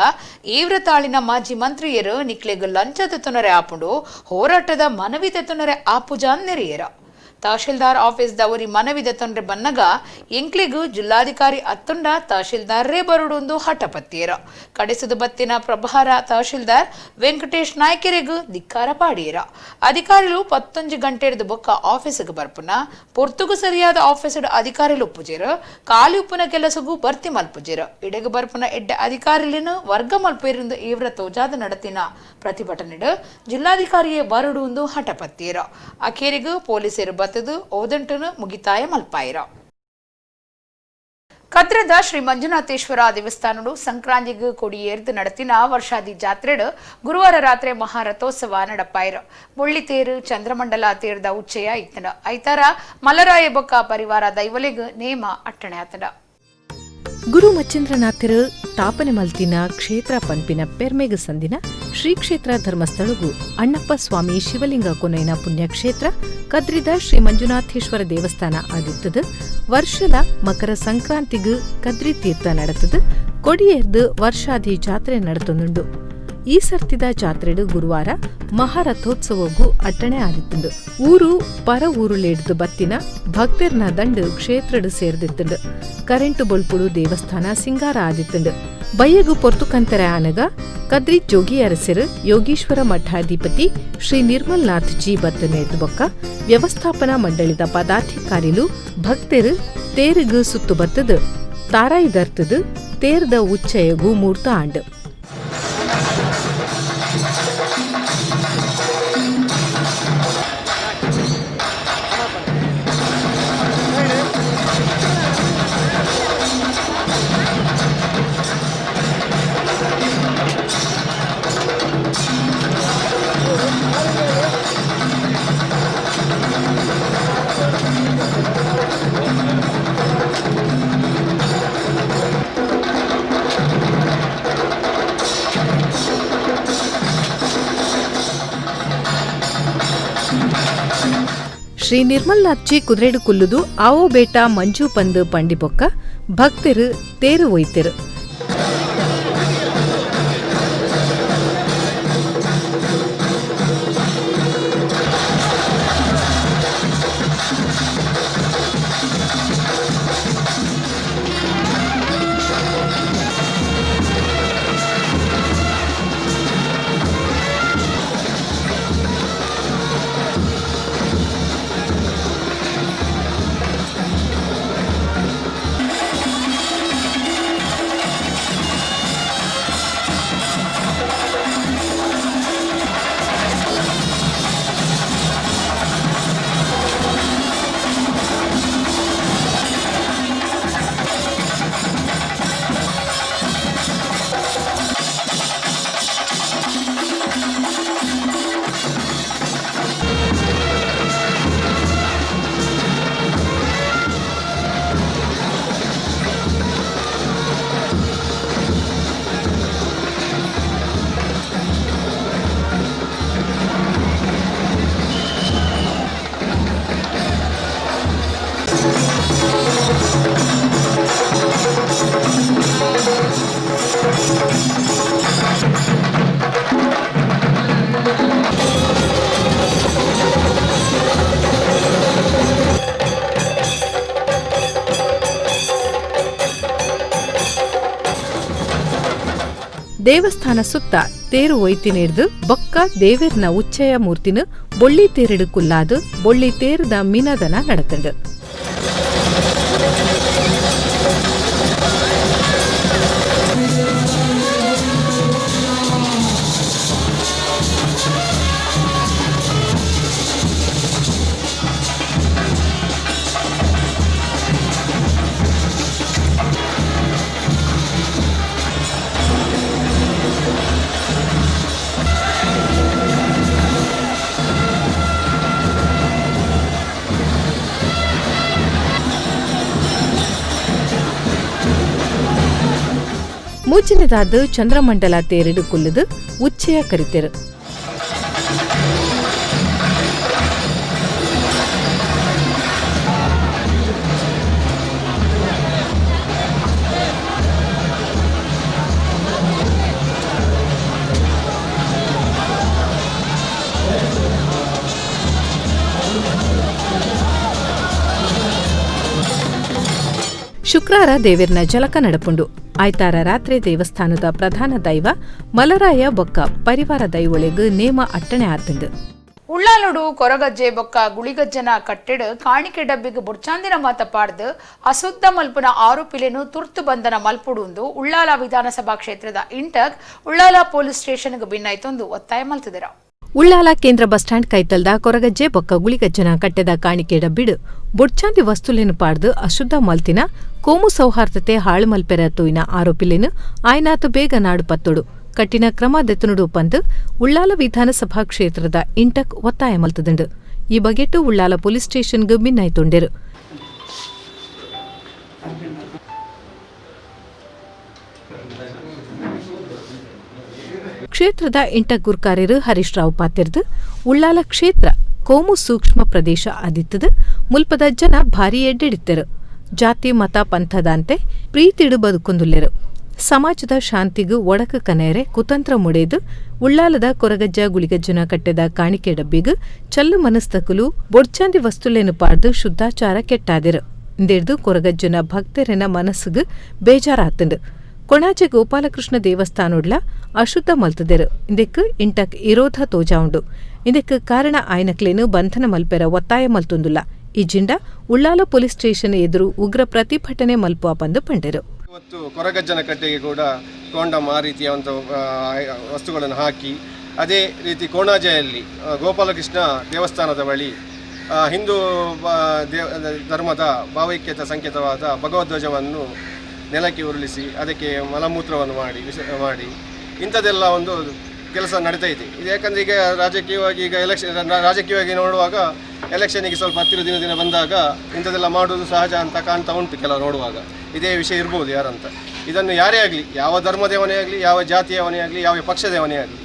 ಏವ್ರ ತಾಳಿನ ಮಾಜಿ ಮಂತ್ರಿಯರು ನಿಕ್ಲೆಗ್ ಲಂಚದ ತೊನರೆ ಆಪುಂಡು ಹೋರಾಟದ ಮನವಿದತನರೆ ಆಪುಜಾನ್ ನೆರೆಯರ. ತಹಶೀಲ್ದಾರ್ ಆಫೀಸ್ ದವರಿ ಮನವಿದ ತೊಂದ್ರೆ ಬನ್ನಗ ಎಂಕ್ಲಿಗೂ ಜಿಲ್ಲಾಧಿಕಾರಿ ಅತ್ತುಂಡ ತಹಶೀಲ್ದಾರ್ರೇ ಬರುಡುಂದು ಹಠಪತ್ತಿಯರ ಕಡೆಸದು ಬತ್ತಿನ ಪ್ರಭಾರ ತಹಶೀಲ್ದಾರ್ ವೆಂಕಟೇಶ್ ನಾಯ್ಕೆರೆಗೂ ಧಿಕ್ಕಾರ ಪಾಡಿಯರ ಅಧಿಕಾರಿಗಳು 11 ಗಂಟೆ ಬೊಕ್ಕ ಆಫೀಸ್ಗೆ ಬರ್ಪುನ ಪೊರ್ತುಗು ಸರಿಯಾದ ಆಫೀಸಡ್ ಅಧಿಕಾರಿಗಳು ಉಪ್ಪುಜೇರ ಖಾಲಿ ಉಪ್ಪುನ ಕೆಲಸಗೂ ಭರ್ತಿ ಮಲ್ಪುಜೇರ ಇಡೆಗೆ ಬರ್ಪುನ ಎಡ್ಡೆ ಅಧಿಕಾರಿಲಿನ ವರ್ಗ ಮಲ್ಪೇರಿಂದ ಈವ್ರ ತೋಜಾದ ನಡತಿನ ಪ್ರತಿಭಟನೆ ಜಿಲ್ಲಾಧಿಕಾರಿಯೇ ಬರುಡುಂದು ಹಠಪತ್ತಿಯರ ಅಖೇರಿಗೂ ಪೊಲೀಸರು ಬತ್ತದು ಓದಂಟನು ಮುಗಿತಾಯ ಮಲ್ಪಾಯಿರ ಕದ್ರದ ಶ್ರೀ ಮಂಜುನಾಥೇಶ್ವರ ದೇವಸ್ಥಾನಡು ಸಂಕ್ರಾಂತಿಗೆ ಕೊಡಿಯೇರ್ದು ನಡತಿನ ವರ್ಷಾದಿ ಜಾತ್ರೆಡು ಗುರುವಾರ ರಾತ್ರಿ ಮಹಾರಥೋತ್ಸವ ನಡಪಾಯಿರ ಮುಳ್ಳಿತೇರು ಚಂದ್ರಮಂಡಲ ತೇರ್ದ ಉಚ್ಚಯ ಇತ್ತನ ಐತಾರ ಮಲರಾಯ ಬೊಕ್ಕ ಪರಿವಾರ ದೈವಲೆಗ್ ನೇಮ ಅಟ್ಟಣೆ ಆತನ ಗುರು ಮಚ್ಚೇಂದ್ರನಾಥರು ತಾಪನೆ ಮಲ್ತಿನ ಕ್ಷೇತ್ರ ಪನ್ಪಿನ ಪೆರ್ಮೆಗ್ ಸಂದಿನ ಶ್ರೀ ಕ್ಷೇತ್ರ ಧರ್ಮಸ್ಥಳಗೂ ಅಣ್ಣಪ್ಪ ಸ್ವಾಮಿ ಶಿವಲಿಂಗ ಕೊನೈನ ಪುಣ್ಯಕ್ಷೇತ್ರ ಕದ್ರಿದ ಶ್ರೀ ಮಂಜುನಾಥೇಶ್ವರ ದೇವಸ್ಥಾನ ಆದಿತ್ತದು ವರ್ಷದ ಮಕರ ಸಂಕ್ರಾಂತಿಗೂ ಕದ್ರಿ ತೀರ್ಥ ನಡೆತದು ಕೊಡಿಯೇರ್ದು ವರ್ಷಾದಿ ಜಾತ್ರೆ ನಡೆತೊಂದುಂಡು ಈ ಸರ್ತಿದ ಜಾತ್ರೆಡು ಗುರುವಾರ ಮಹಾರಥೋತ್ಸವಗೂ ಅಟ್ಟಣೆ ಆದಿತ್ತುಂಡು ಊರು ಪರ ಊರುಲೇಡ್ದು ಬತ್ತಿನ ಭಕ್ತರ್ನ ದಂಡು ಕ್ಷೇತ್ರಡು ಸೇರ್ದಿತ್ತುಂಡು ಕರೆಂಟು ಬೊಳ್ಪುಡು ದೇವಸ್ಥಾನ ಸಿಂಗಾರ ಆದಿತ್ತುಂಡು ಬಯ್ಯಗು ಪೊರ್ತುಕಂತರ ಆನಗ ಕದ್ರಿ ಜೋಗಿ ಅರಸರು ಯೋಗೀಶ್ವರ ಮಠಾಧಿಪತಿ ಶ್ರೀ ನಿರ್ಮಲ್ನಾಥ್ ಜಿ ಬತ್ತು ನೇರ್ದು ಬೊಕ್ಕ ವ್ಯವಸ್ಥಾಪನಾ ಮಂಡಳಿದ ಪದಾಧಿಕಾರಿಲು ಭಕ್ತರು ತೇರುಗು ಸುತ್ತು ಬತ್ತದು ತಾರಾಯಿದರ್ತದು ತೇರ್ದ ಉಚ್ಚಯಗೂ ಮೂರ್ತ ಆಂಡು ಶ್ರೀ ನಿರ್ಮಲ್ನಾಥ್ ಜಿ ಕುದ್ರೆಡು ಕುಲ್ಲುದು ಆವೋ ಬೇಟ ಮಂಜು ಪಂದು ಪಂಡಿಬೊಕ್ಕ ಭಕ್ತರು ತೇರು ಒಯ್ತೆರು ದೇವಸ್ಥಾನ ಸುತ್ತ ತೇರು ಒಯ್ತಿನೇರ್ದು ಬೊಕ್ಕ ದೇವೆರ್ನ ಉಚ್ಚಯ ಮೂರ್ತಿನು ಬೊಳ್ಳಿ ತೇರಿಡು ಕುಲ್ಲಾದು ಬೊಳ್ಳಿ ತೇರ್ದ ಮಿನದನ ನಡತಂಡು ಮೂಚಿನದಾದ ಚಂದ್ರಮಂಡಲ ತೇರಿಡು ಕುಲ್ಲುದು ಉಚ್ಚಯ ಕರಿತೆರು ಶುಕ್ರವಾರ ದೇವಿರ್ನ ಜಲಕ ನಡಪುಂಡು. ಆಯ್ತಾರ ರಾತ್ರಿ ದೇವಸ್ಥಾನದ ಪ್ರಧಾನ ದೈವ ಮಲರಾಯ ಬೊಕ್ಕ ಪರಿವಾರ ದೈವೊಳೆಗ್ ನೇಮ ಅಟ್ಟಣೆ ಆತಂಡು. ಉಳ್ಳಾಲೋಡು ಕೊರಗಜ್ಜೆ ಬೊಕ್ಕ ಗುಳಿಗಜ್ಜನ ಕಟ್ಟೆಡ್ ಕಾಣಿಕೆ ಡಬ್ಬಿಗೆ ಬುರ್ಚಾಂದಿನ ಮಾತ ಪಾಡ್ದು ಅಶುದ್ಧ ಮಲ್ಪುನ ಆರೋಪಿಲೆನು ತುರ್ತು ಬಂಧನ ಮಲ್ಪುಡುಂದು ಉಳ್ಳಾಲ ವಿಧಾನಸಭಾ ಕ್ಷೇತ್ರದ ಇಂಟಕ್ ಉಳ್ಳಾಲ ಪೊಲೀಸ್ ಸ್ಟೇಷನ್ಗೆ ಭಿನ್ನಾಯ್ತೊಂದು ಒತ್ತಾಯ ಮಲ್ತಿದರ. ಉಳ್ಳಾಲ ಕೇಂದ್ರ ಬಸ್ ಸ್ಟ್ಯಾಂಡ್ ಕೈತಲ್ದ ಕೊರಗಜ್ಜೆ ಬೊಕ್ಕ ಗುಳಿಗಜ್ಜನ ಕಟ್ಟೆದ ಕಾಣಿಕೆ ಡಬ್ಬಿಡ್ ಬುಡ್ಚಾಂದಿ ವಸ್ತುಲೆನು ಪಾಡ್ದು ಅಶುದ್ಧ ಮಲ್ತಿನ ಕೋಮು ಸೌಹಾರ್ದತೆ ಹಾಳು ಮಲ್ಪೆರ ತೂಯಿನ ಆರೋಪಿಲೆನು ಆಯ್ನಾತು ಬೇಗ ನಾಡು ಪತ್ತೊಡು ಕಠಿಣ ಕ್ರಮ ದೆತ್ತುನುಡು ಪಂದ್ ಉಳ್ಳಾಲ ವಿಧಾನಸಭಾ ಕ್ಷೇತ್ರದ ಇಂಟಕ್ ಒತ್ತಾಯ ಮಲ್ತದುಂಡು. ಈ ಬಗೆಟ್ಟು ಉಳ್ಳಾಲ ಪೊಲೀಸ್ ಸ್ಟೇಷನ್ಗೆ ಭಿನ್ನಾಯ್ತೊಂಡೆರು. ಕ್ಷೇತ್ರದ ಇಂಟಕ್ ಗುರ್ಕಾರ್ಯರು ಹರೀಶ್ ರಾವ್ ಪಾತಿರ್ದು ಉಳ್ಳಾಲ ಕ್ಷೇತ್ರ ಕೋಮು ಸೂಕ್ಷ್ಮ ಪ್ರದೇಶ ಆದಿತ್ತದ ಮುಲ್ಪದ ಜನ ಭಾರಿ ಎಡ್ಡೆಡಿತ್ತರು. ಜಾತಿ ಮತ ಪಂಥದಂತೆ ಪ್ರೀತಿಡು ಬದುಕೊಂದುಲ್ಲೆರು. ಸಮಾಜದ ಶಾಂತಿಗೂ ಒಡಕ ಕನೆಯರೆ ಕುತಂತ್ರ ಮುಡೆದು ಉಳ್ಳಾಲದ ಕೊರಗಜ್ಜ ಗುಳಿಗಜ್ಜನ ಕಟ್ಟೆದ ಕಾಣಿಕೆ ಡಬ್ಬಿಗೂ ಚಲ್ಲು ಮನಸ್ತಕಲು ಬೊಡ್ಚಾಂದಿ ವಸ್ತುಲೇನು ಪಾಡ್ದು ಶುದ್ಧಾಚಾರ ಕೆಟ್ಟಾದಿರು. ಇಂದೆಡ್ದು ಕೊರಗಜ್ಜನ ಭಕ್ತರೆನ ಮನಸ್ಸುಗೂ ಬೇಜಾರಾತಂಡು. ಕೊಣಾಜೆ ಗೋಪಾಲಕೃಷ್ಣ ದೇವಸ್ಥಾನೋಡ್ಲ ಅಶುದ್ಧ ಮಲ್ತದೆರು. ಇಂದೆಕ್ ಇಂಟಕ್ ವಿರೋಧ ತೋಜಾವುಂಡು. ಇಂದೆಕ್ ಕಾರಣ ಆಯ್ನಕ್ಲೇನು ಬಂಧನ ಮಲ್ಪೆರ ಒತ್ತಾಯ ಮಲ್ತೊಂದುಲ್ಲ. ಈ ಜಿಂಡ ಉಳ್ಳಾಲ ಪೊಲೀಸ್ ಸ್ಟೇಷನ್ ಎದುರು ಉಗ್ರ ಪ್ರತಿಭಟನೆ ಮಲ್ಪುವ ಪಂದು ಪಂಡೆರು. ಇವತ್ತು ಕೊರಗಜ್ಜನ ಕಟ್ಟೆಗೆ ಕೂಡ ಕೋಂಡಮ್ ಆ ರೀತಿಯ ಒಂದು ವಸ್ತುಗಳನ್ನು ಹಾಕಿ, ಅದೇ ರೀತಿ ಕೋಣಾಜೆಯಲ್ಲಿ ಗೋಪಾಲಕೃಷ್ಣ ದೇವಸ್ಥಾನದ ಬಳಿ ಹಿಂದೂ ಧರ್ಮದ ಭಾವೈಕ್ಯತೆ ಸಂಕೇತವಾದ ಭಗವಧ್ವಜವನ್ನು ನೆಲಕ್ಕೆ ಉರುಳಿಸಿ ಅದಕ್ಕೆ ಮಲಮೂತ್ರವನ್ನು ಮಾಡಿ ಇಂಥದ್ದೆಲ್ಲ ಒಂದು ಕೆಲಸ ನಡೀತಾ ಇದೆ. ಇದು ಯಾಕಂದರೆ ಈಗ ರಾಜಕೀಯವಾಗಿ ರಾಜಕೀಯವಾಗಿ ನೋಡುವಾಗ ಎಲೆಕ್ಷನಿಗೆ ಸ್ವಲ್ಪ ಹತ್ತಿರ ದಿನ ಬಂದಾಗ ಇಂಥದ್ದೆಲ್ಲ ಮಾಡೋದು ಸಹಜ ಅಂತ ಕಾಣ್ತಾ ಉಂಟು. ಕೆಲವು ನೋಡುವಾಗ ಇದೇ ವಿಷಯ ಇರ್ಬೋದು ಯಾರಂತ. ಇದನ್ನು ಯಾರೇ ಆಗಲಿ, ಯಾವ ಧರ್ಮದೇವನೇ ಆಗಲಿ, ಯಾವ ಜಾತಿಯವನೇ ಆಗಲಿ, ಯಾವ ಪಕ್ಷದೇವನೇ ಆಗಲಿ,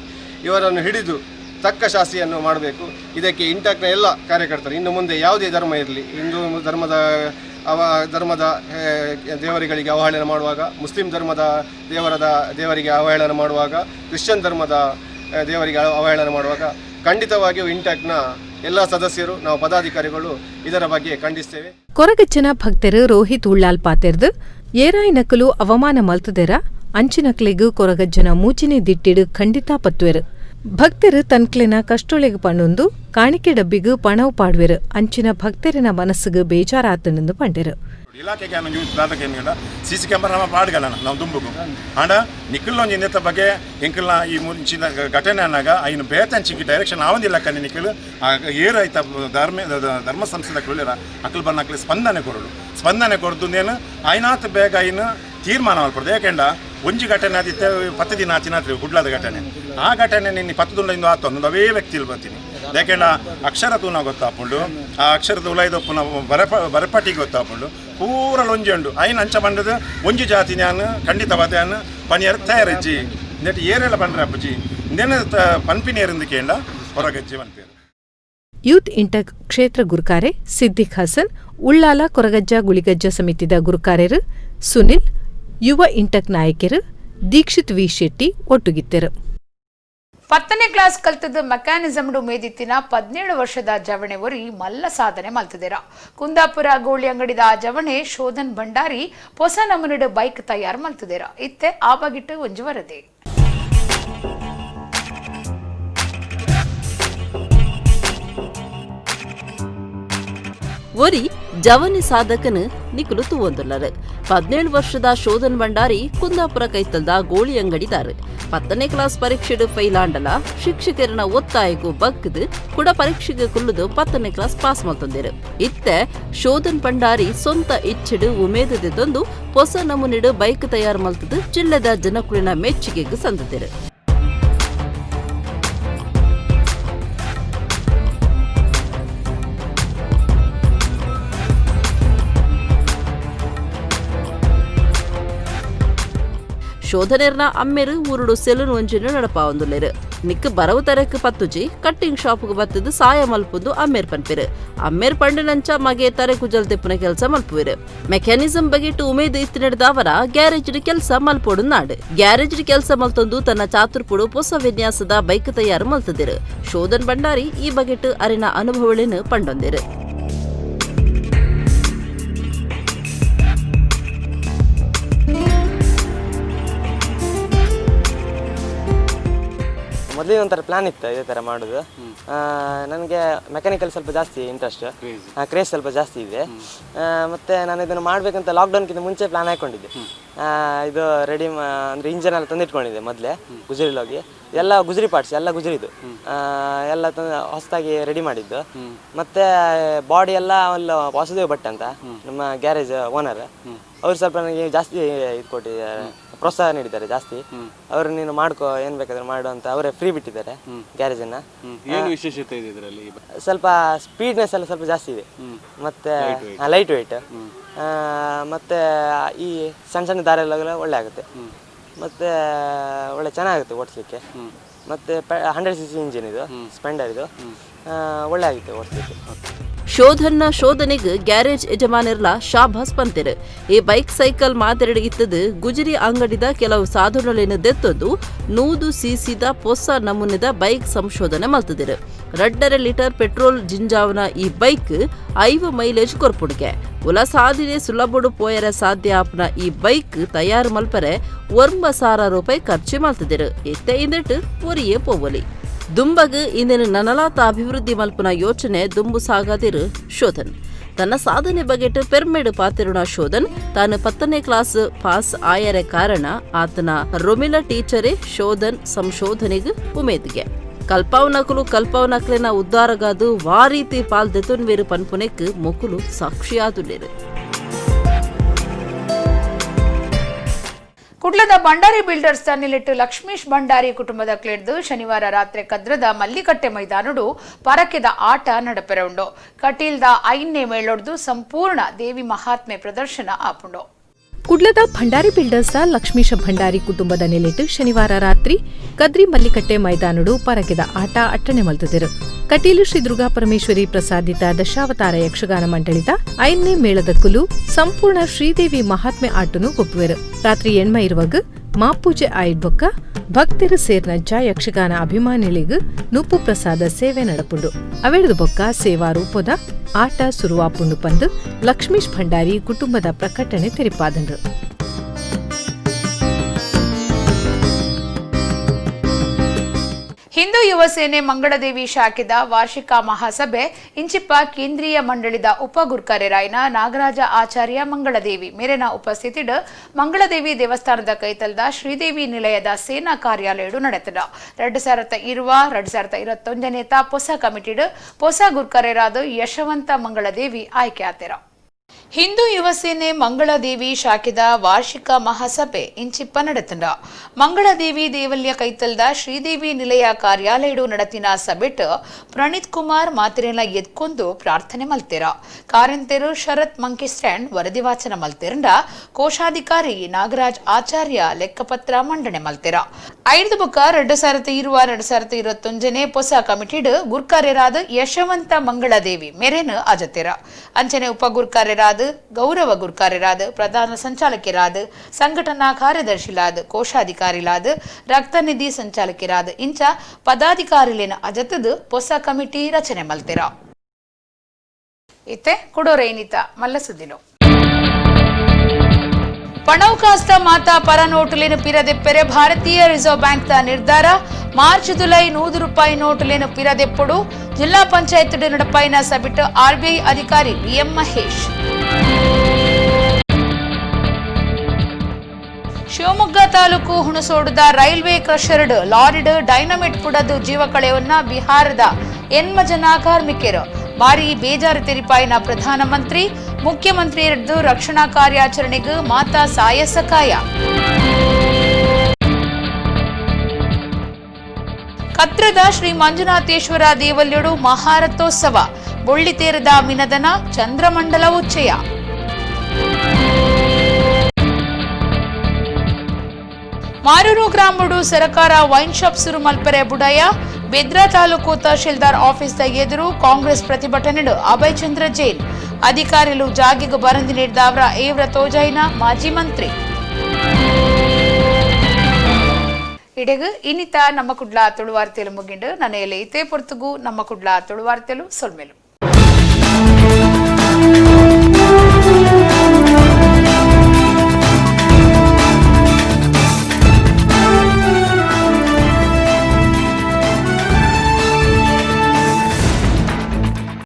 ಇವರನ್ನು ಹಿಡಿದು ತಕ್ಕ ಶಾಸ್ತಿಯನ್ನು ಮಾಡಬೇಕು. ಇದಕ್ಕೆ ಇಂಟಕ್ನ ಎಲ್ಲ ಕಾರ್ಯಕರ್ತರು ಇನ್ನು ಮುಂದೆ ಯಾವುದೇ ಧರ್ಮ ಇರಲಿ, ಹಿಂದೂ ಧರ್ಮದ ದೇವರುಗಳಿಗೆ ಅವಹೇಳನ ಮಾಡುವಾಗ, ಮುಸ್ಲಿಂ ಧರ್ಮದ ದೇವರಿಗೆ ಅವಹೇಳನ ಮಾಡುವಾಗ, ಕ್ರಿಶ್ಚಿಯನ್ ಧರ್ಮದ ದೇವರಿಗೆ ಅವಹೇಳನ ಮಾಡುವಾಗ ಖಂಡಿತವಾಗಿಯೂ ಇಂಟಕ್ನ ಎಲ್ಲ ಸದಸ್ಯರು, ನಾವು ಪದಾಧಿಕಾರಿಗಳು ಇದರ ಬಗ್ಗೆ ಖಂಡಿಸ್ತೇವೆ. ಕೊರಗಜ್ಜನ ಭಕ್ತರು ರೋಹಿತ್ ಉಳ್ಳಾಲ್ ಪಾತೆರ್ದು ಏರಾಯ್ ನಕಲು ಅವಮಾನ ಮಲ್ತದೆರ ಅಂಚಿನಕ್ಲೆಗೂ ಕೊರಗಜ್ಜನ ಮೂಚಿನೇ ದಿಟ್ಟಿಡು ಖಂಡಿತ ಪತ್ತುವೆರು. ಭಕ್ತರು ತನ್ಕ್ಲೆನ ಕಷ್ಟೊಳೆಗೆ ಪಣ್ಣೊಂದು ಕಾಣಿಕೆ ಡಬ್ಬಿಗೂ ಪಣವು ಪಾಡ್ವೆರು. ಅಂಚಿನ ಭಕ್ತರಿನ ಮನಸ್ಸಿಗೆ ಬೇಜಾರಾತನೆಂದು ಪಂಡೆರು. ಇಲಾಖೆಗೆ ದಾದಕೇನು ಸಿಸಿ ಕ್ಯಾಮರಾ ಪಾಡ್ಗಲ್ಲ ನಾವು ದುಂಬುಗು ಆಂಡ ನಿಖಿಲ್ ನೆತ್ತ ಬಗ್ಗೆ ಎಂಕಲ್ನ ಈ ಮುಂಚಿನ ಘಟನೆ ಅನ್ನಾಗ ಐನು ಬೇತಂಚಿಗೆ ಡೈರೆಕ್ಷನ್ ಆವಂದಿಲ್ಲ ಕಣ್ಣಿ ನಿಖಿಲ್ ಏರಾಯ್ತ ಧರ್ಮ ಸಂಸ್ಥೆದ ಕೊಳ್ಳಿರ ಅಕ್ಕಲ್ ಬನ್ನಕ್ಲಿ ಸ್ಪಂದನೆ ಕೊಡದು ನೇನು ಆಯ್ನಾತ್ ಬೇಗ ಐನು ತೀರ್ಮಾನ ಮಾಡ್ಕೊಡ್ದು. ಯಾಕೆಂಡ ಒಂಜಿ ಘಟನೆ ಆದಿತ್ತೆ 10 ದಿನ ಆಚಿನಾತ್ರಿ ಗುಡ್ಲಾದ ಘಟನೆ. ಆ ಘಟನೆ ನಿನ್ನ 10 ದುಂಡಿಂದ ಆತು ಅನ್ನೋದು ಅವೇ ವ್ಯಕ್ತಿಲಿ ಬರ್ತೀನಿ. ಯಾಕೆಂಡ ಅಕ್ಷರ ತೂನ ಗೊತ್ತಾಪುಂಡು, ಆ ಅಕ್ಷರದ ಉಲೈದಪ್ಪನ ಬರಪಟ್ಟಿಗೆ ಗೊತ್ತಾಪುಂಡು ಪೂರ ಒಂಜಿ ಉಂಡು ಐನು ಅಂಚ ಬಂಡದು ಒಂಜಿ ಜಾತಿ ನಾನು ಖಂಡಿತವಾದ ಪನಿಯರ್ ತಯಾರಜ್ಜಿ ನೆಟ್ ಏರೆಲ್ಲ ಬಂಡ್ರೆ ಅಪ್ಪಜಿ ನೆನ ಪನ್ಪಿನಿಯರಿಂದ ಕೇಂಡ ಹೊರಗಜ್ಜಿ ಪನ್ಪೇರು. ಯೂತ್ ಇಂಟಕ್ ಕ್ಷೇತ್ರ ಗುರುಕಾರೆ ಸಿದ್ದಿಕ್ ಹಸನ್, ಉಳ್ಳಾಲ ಕೊರಗಜ್ಜ ಗುಳಿಗಜ್ಜ ಸಮಿತಿದ ಗುರುಕಾರ್ಯರು ಸುನಿಲ್, ಯುವ ಇಂಟಕ್ ನಾಯಕರು ದೀಕ್ಷಿತ್ ವಿ ಶೆಟ್ಟಿ ಒಟ್ಟುಗಿತ್ತರು. 10ನೇ ಕ್ಲಾಸ್ ಕಲ್ತದ ಮೆಕ್ಯಾನಿಸಮ್ಡು ಮೇದಿತ್ತಿನ 17 ವರ್ಷದ ಜವಣೆ ಒರಿ ಮಲ್ಲ ಸಾಧನೆ ಮಲ್ತದೇರ. ಕುಂದಾಪುರ ಗೋಳಿ ಅಂಗಡಿದ ಜವಣೆ ಶೋಧನ್ ಭಂಡಾರಿ ಹೊಸ ನಮೂನೆಡು ಬೈಕ್ ತಯಾರು ಮಲ್ತದೇರ. ಇತ್ತೆ ಆ ಬಗಿಟ್ಟು ಒಂಜು ವರದಿ. ಒರಿ ಜವನಿ ಸಾಧಕನು ನಿಕುಲು ತೂವೊಂದುಲ್ಲರು. 17 ವರ್ಷದ ಶೋಧನ್ ಭಂಡಾರಿ ಕುಂದಾಪುರ ಕೈತಲ್ದ ಗೋಳಿ ಅಂಗಡಿದಾರು. 10ನೇ ಕ್ಲಾಸ್ ಪರೀಕ್ಷೆಡು ಫೈಲಾಂಡಲ ಶಿಕ್ಷಕರನ ಒತ್ತಾಯಕ್ಕೂ ಬಗ್ಗದು ಕೂಡ ಪರೀಕ್ಷೆಗೆ ಕುಲ್ಲುದು 10ನೇ ಕ್ಲಾಸ್ ಪಾಸ್ ಮಲ್ತೊಂದಿರು. ಇತ್ತೆ ಶೋಧನ್ ಭಂಡಾರಿ ಸ್ವಂತ ಇಚ್ಛೆಡು ಉಮೇದದೆ ತಂದು ಹೊಸ ನಮೂನೆಡು ಬೈಕ್ ತಯಾರು ಮಲ್ತದು ಜಿಲ್ಲೆದ ಜನಕುಳಿನ ಮೆಚ್ಚುಗೆಗೆ ಸಂದಿರು. ಶೋಧನೆರ್ನ ಅಮ್ಮೆರು ಊರುಡು ಸೆಲೂನ್ ಒಂಜಿನ ನಡಪಾವೊಂದುಲ್ಲೆರು. ನಿಕ್ ಬರವು ತರಕ್ ಪತ್ತುಜಿ ಕಟ್ಟಿಂಗ್ ಶಾಪ್ಗೆ ಬತ್ತದು ಸಾಯ ಮಲ್ಪುದು ಅಮ್ಮೇರ್ ಪನ್ಪೆರು. ಅಮ್ಮೇರ್ ಪಂಡಿನಂಚ ಮಗೆ ತರೆ ಕುಜಲ್ ತೆಪ್ಪನ ಕೆಲಸ ಮಲ್ಪುವೆರು. ಮೆಕ್ಯಾನಿಸಮ್ ಬಗೆಟ್ಟು ಉಮೇದು ಇತ್ತು ನಡೆದ ಅವರ ಗ್ಯಾರೇಜ್ಡ್ ಕೆಲಸ ಮಲ್ಪೋಡು ನಾಡು. ಗ್ಯಾರೇಜ್ಡ್ ಕೆಲಸ ಮಲ್ತೊಂದು ತನ್ನ ಚಾತುರ್ಪುಡು ಹೊಸ ವಿನ್ಯಾಸದ ಬೈಕ್ ತಯಾರು ಮಲ್ತದಿರು. ಶೋಧನ್ ಭಂಡಾರಿ ಈ ಬಗೆಟ್ಟು ಅರಿನ ಅನುಭವಗಳನ್ನು ಪಂಡೊಂದಿರು. ಮೊದಲಿನ ಒಂಥರ ಪ್ಲಾನ್ ಇತ್ತು ಇದೇ ಥರ ಮಾಡೋದು. ನನಗೆ ಮೆಕ್ಯಾನಿಕಲ್ ಸ್ವಲ್ಪ ಜಾಸ್ತಿ ಇಂಟ್ರೆಸ್ಟ್, ಕ್ರೇಜ್ ಸ್ವಲ್ಪ ಜಾಸ್ತಿ ಇದೆ. ಮತ್ತು ನಾನು ಇದನ್ನು ಮಾಡಬೇಕಂತ ಲಾಕ್ಡೌನ್ಗಿಂತ ಮುಂಚೆ ಪ್ಲಾನ್ ಹಾಕ್ಕೊಂಡಿದ್ದೆ. ಇದು ರೆಡಿ ಅಂದರೆ ಇಂಜನ್ ಎಲ್ಲ ತಂದಿಟ್ಕೊಂಡಿದ್ದೆ ಮೊದಲೇ ಗುಜರಿಲಿ ಹೋಗಿ. ಎಲ್ಲ ಗುಜರಿ ಪಾರ್ಟ್ಸ್ ಎಲ್ಲ ಗುಜರಿದು ಎಲ್ಲ ಹೊಸದಾಗಿ ರೆಡಿ ಮಾಡಿದ್ದು. ಮತ್ತು ಬಾಡಿ ಎಲ್ಲ ವಾಸುದೇವ್ ಭಟ್ ಅಂತ ನಮ್ಮ ಗ್ಯಾರೇಜ್ ಓನರ್, ಅವ್ರು ಸ್ವಲ್ಪ ನನಗೆ ಜಾಸ್ತಿ ಇದು ಕೊಟ್ಟಿದ್ದಾರೆ, ಪ್ರೋತ್ಸಾಹ ನೀಡಿದ್ದಾರೆ ಜಾಸ್ತಿ. ಅವರು ನೀನು ಮಾಡ್ಕೋ ಏನು ಬೇಕಾದ್ರೆ ಮಾಡು ಅಂತ ಅವರೇ ಫ್ರೀ ಬಿಟ್ಟಿದ್ದಾರೆ ಗ್ಯಾರೇಜನ್ನು. ಏನು ವಿಶೇಷತೆ ಇದೆ ಇದರಲ್ಲಿ? ಸ್ವಲ್ಪ ಸ್ಪೀಡ್ನೆಸ್ ಎಲ್ಲ ಸ್ವಲ್ಪ ಜಾಸ್ತಿ ಇದೆ, ಮತ್ತು ಲೈಟ್ ವೆಯ್ಟ್, ಮತ್ತು ಈ ಸಣ್ಣ ಸಣ್ಣ ದಾರಿಯೆಲ್ಲ ಒಳ್ಳೆ ಆಗುತ್ತೆ, ಮತ್ತು ಒಳ್ಳೆ ಚೆನ್ನಾಗುತ್ತೆ ಓಡಿಸ್ಲಿಕ್ಕೆ. ಮತ್ತು 100cc ಇಂಜಿನ್ ಇದು, ಸ್ಪೆಂಡರ್ ಇದು, ಒಳ್ಳೆ ಆಗುತ್ತೆ ಓಡಿಸ್ಲಿಕ್ಕೆ. ಶೋಧನ್ನ ಶೋಧನೆಗೆ ಗ್ಯಾರೇಜ್ ಯಜಮಾನಿರ್ಲ ಶಾಬಾಸ್ ಪಂತಿರ್. ಈ ಬೈಕ್ ಸೈಕಲ್ ಮಾತೆರಡು ಇತ್ತದು ಗುಜರಿ ಅಂಗಡಿದ ಕೆಲವು ಸಾಧನಗಳನ್ನು ದೆತ್ತೊಂದು 100 cc ಹೊಸ ನಮೂನೆದ ಬೈಕ್ ಸಂಶೋಧನೆ ಮಲ್ತದಿರು. 2.5 ಲೀಟರ್ ಪೆಟ್ರೋಲ್ ಜಿಂಜಾವನ ಈ ಬೈಕ್ 5 ಮೈಲೇಜ್ ಕೊರ್ಪುಡ್ಗೆ ಉಲ ಸಾಧಿನೆ ಸುಲಭಡು ಪೋಯರ ಸಾಧ್ಯ ಆಪ್ನ ಈ ಬೈಕ್ ತಯಾರು ಮಲ್ಪರೆ 9,000 ರೂಪಾಯಿ ಖರ್ಚು ಮಲ್ತದಿರು. ಎತ್ತೆ ಇಂದಟ್ಟು ಒರಿಯೇ ಪೋವಲಿ ದುಂಬಗ್ ಇಂದಿನ ನನಲಾತ ಅಭಿವೃದ್ಧಿ ಮಲ್ಪನ ಯೋಚನೆ ದುಂಬು ಸಾಗಾದಿರು ಶೋಧನ್. ತನ್ನ ಸಾಧನೆ ಬಗೆಟ್ ಪೆರ್ಮೆಡ್ ಪಾತಿರುಣ ಶೋಧನ್ ತಾನು 10ನೇ ಕ್ಲಾಸ್ ಪಾಸ್ ಆಯರೆ ಕಾರಣ ಆತನ ರೊಮಿಲ ಟೀಚರೇ ಶೋಧನ್ ಸಂಶೋಧನೆಗೆ ಉಮೇದ್ಗೆ ಕಲ್ಪವನಕ್ಲೆನ ಉದ್ದಾರಗಾದು ವಾರೀತಿ ಪಾಲ್ ದೆತುನ್ವೇರು ಪನ್ಪುನೆಕ್ ಮೊಕುಲು ಸಾಕ್ಷಿಯಾದುಲ್ಲೇರು. ಕುಡ್ಲದ ಭಂಡಾರಿ ಬಿಲ್ಡರ್ಸ್ ತನ್ನಿಲಿಟ್ಟು ಲಕ್ಷ್ಮೀಶ್ ಭಂಡಾರಿ ಕುಟುಂಬದ ಕ್ಲೆಡ್ದು ಶನಿವಾರ ರಾತ್ರಿ ಕದ್ರದ ಮಲ್ಲಿಕಟ್ಟೆ ಮೈದಾನಡು ಪರಕೆದ ಆಟ ನಡಪೆರವುಂಡು. ಕಟೀಲ್ದ 5ನೇ ಮೇಳೊಡ್ದು ಸಂಪೂರ್ಣ ದೇವಿ ಮಹಾತ್ಮೆ ಪ್ರದರ್ಶನ ಆಪುಂಡು. ಕುಡ್ಲದ ಭಂಡಾರಿ ಬಿಲ್ಡರ್ಸ್ನ ಲಕ್ಷ್ಮೀಶ ಭಂಡಾರಿ ಕುಟುಂಬದ ನೆಲೆಟ್ಟು ಶನಿವಾರ ರಾತ್ರಿ ಕದ್ರಿ ಮಲ್ಲಿಕಟ್ಟೆ ಮೈದಾನಡು ಪರಕೆದ ಆಟ ಅಟ್ಟಣೆ ಮಲ್ತದಿರು. ಕಟೀಲು ಶ್ರೀ ದುರ್ಗಾ ಪರಮೇಶ್ವರಿ ಪ್ರಸಾದಿತ ದಶಾವತಾರ ಯಕ್ಷಗಾನ ಮಂಡಳಿದ 5ನೇ ಮೇಳದ ಕುಲು ಸಂಪೂರ್ಣ ಶ್ರೀದೇವಿ ಮಹಾತ್ಮೆ ಆಟನು ಒಪ್ಪುವೆರು. ರಾತ್ರಿ ಎಣ್ಮ ಇರುವಾಗ ಮಾಪೂಜೆ ಆಯ್ಬೊಕ್ಕ ಭಕ್ತರು ಸೇರ್ನಜ್ಜ ಯಕ್ಷಗಾನ ಅಭಿಮಾನಿಗಳಿಗೂ ನೂಪು ಪ್ರಸಾದ ಸೇವೆ ನಡಪುಂಡು. ಅವೆಡ್ದು ಬೊಕ್ಕ ಸೇವಾ ರೂಪದ ಆಟ ಸುರುವಾಪುಂಡು ಪಂದು ಲಕ್ಷ್ಮೀಶ್ ಭಂಡಾರಿ ಕುಟುಂಬದ ಪ್ರಕಟಣೆ ತೆರಿಪಾದಂಡ್ರು. ಹಿಂದೂ ಯುವ ಸೇನೆ ಮಂಗಳದೇವಿ ಶಾಖೆದ ವಾರ್ಷಿಕ ಮಹಾಸಭೆ ಇಂಚಿಪ್ಪ ಕೇಂದ್ರೀಯ ಮಂಡಳಿದ ಉಪ ಗುರ್ಕರೆರಾಯ್ನ ನಾಗರಾಜ ಆಚಾರ್ಯ ಮಂಗಳದೇವಿ ಮೇರೆನ ಉಪಸ್ಥಿತಿಡ್ ಮಂಗಳದೇವಿ ದೇವಸ್ಥಾನದ ಕೈತಲ್ದ ಶ್ರೀದೇವಿ ನಿಲಯದ ಸೇನಾ ಕಾರ್ಯಾಲಯಡು ನಡೆತದ. 2021 ಹೊಸ ಕಮಿಟಿಡ್ ಹೊಸ ಗುರ್ಕರೆರಾದ ಯಶವಂತ ಮಂಗಳದೇವಿ ಆಯ್ಕೆ ಆತೆರ. ಹಿಂದೂ ಯುವ ಸೇನೆ ಮಂಗಳದೇವಿ ಶಾಖೆದ ವಾರ್ಷಿಕ ಮಹಾಸಭೆ ಇಂಚಿಪ್ಪ ನಡೆತಂಡ. ಮಂಗಳದೇವಿ ದೇವಲ್ಯ ಕೈತಲ್ದ ಶ್ರೀದೇವಿ ನಿಲಯ ಕಾರ್ಯಾಲಯಡು ನಡತಿನ ಸಭೆಟ್ ಪ್ರಣೀತ್ ಕುಮಾರ್ ಮಾತಿರೆಲ್ಲ ಎದ್ಕೊಂದು ಪ್ರಾರ್ಥನೆ ಮಲ್ತೆರ. ಕಾರಂತೆರು ಶರತ್ ಮಂಕಿ ಸ್ಟ್ಯಾಂಡ್ ವರದಿ ವಾಚನ ಮಲ್ತೆರಂಡ ಕೋಶಾಧಿಕಾರಿ ನಾಗರಾಜ್ ಆಚಾರ್ಯ ಲೆಕ್ಕಪತ್ರ ಮಂಡನೆ ಮಲ್ತೆರ. 2021 ಹೊಸ ಕಮಿಟಿಡ್ ಗುರ್ಕಾರ್ಯರಾದ ಯಶವಂತ ಮಂಗಳದೇವಿ ಮೆರೆನ್ ಅಜತೆರ. ಅಂಚನೆ ಉಪ ಗುರ್ಕಾರ್ಯರಾದ ಗೌರವ ಗುರ್ಕಾರ್ಯರಾದ ಪ್ರಧಾನ ಸಂಚಾಲಕರಾದ ಸಂಘಟನಾ ಕಾರ್ಯದರ್ಶಿಲಾದ ಕೋಶಾಧಿಕಾರಿಲಾದ ರಕ್ತನಿಧಿ ಸಂಚಾಲಕರಾದ ಇಂಚ ಪದಾಧಿಕಾರಿಲೇನ ಅಜತದ ಹೊಸ ಕಮಿಟಿ ರಚನೆ ಮಲ್ತೆರ. ಇತ್ತೆ ಕುಡೋರೇನಿತ ಮಲ್ಲ ಸುದ್ದಿಲು ಪಣೌಕಾಸ್ತ ಮಾತಾ ಪರ ನೋಟುಲೇನು ಪಿರದೆಪ್ಪೆರೆ ಭಾರತೀಯ ರಿಸರ್ವ್ ಬ್ಯಾಂಕ್ ದ ನಿರ್ಧಾರ. ಮಾರ್ಚ್ ಜುಲೈ 100 ರೂಪಾಯಿ ನೋಟುಲೇನು ಪಿರದೆಪ್ಪುಡು. ಜಿಲ್ಲಾ ಪಂಚಾಯತ್ ನಡಪೈನ ಸಬಿಟ್ ಆರ್ಬಿಐ ಅಧಿಕಾರಿ ಬಿಎಂ ಮಹೇಶ್. ಶಿವಮೊಗ್ಗ ತಾಲೂಕು ಹುಣಸೋಡದ ರೈಲ್ವೆ ಕ್ರಷರ್ಡ್ ಲಾರಿಡ್ ಡೈನಮಿಟ್ ಪುಡದು ಜೀವ ಕಳೆಯನ್ನ ಬಿಹಾರದ 8 ಜನ ಕಾರ್ಮಿಕರು. ಭಾರಿ ಬೇಜಾರು ತೆರಿಪಾಯಿನ ಪ್ರಧಾನಮಂತ್ರಿ ಮುಖ್ಯಮಂತ್ರಿ ಹಿಡಿದು ರಕ್ಷಣಾ ಕಾರ್ಯಾಚರಣೆಗೆ ಮಾತಾ ಸಾಯ ಸಕಾಯ. ಕತ್ರದ ಶ್ರೀ ಮಂಜುನಾಥೇಶ್ವರ ದೇವಲ್ಯಡು ಮಹಾರಥೋತ್ಸವ. ಬೊಳ್ಳಿತೇರದ ಮಿನದನ ಚಂದ್ರಮಂಡಲ ಉಚ್ಚಯ. ಮಾರೂರು ಗ್ರಾಮಡು ಸರಕಾರ ವೈನ್ ಶಾಪ್ ಸುರು ಮಲ್ಪರೆ ಬುಡಾಯ. ಬೆದ್ರಾ ತಾಲೂಕು ತಹಶೀಲ್ದಾರ್ ಆಫೀಸ್ ಎದುರು ಕಾಂಗ್ರೆಸ್ ಪ್ರತಿಭಟನೆ. ಅಭಯ್ ಚಂದ್ರ ಜೈನ್ ಅಧಿಕಾರಿಗಳು ಜಾಗಿಗೆ ಬರಂದಿ ನೀಡಿದವರ ಏವ್ರ ತೋಜೈನ ಮಾಜಿ ಮಂತ್ರಿ. ಇಡೆಗು ಇನ್ನಿತ ನಮ್ಮ ಕುಡ್ಲ ತುಳುವಾರ್ತೆಲು ಮುಗಿಂಡು ನನ್ನ ಎಲೆ ಇತೇ ಪೊರ್ತುಗು ನಮ್ಮ ಕುಡ್ಲ ತುಳುವಾರ್ತೆಲು ಸೊಲ್ಮೆಲು.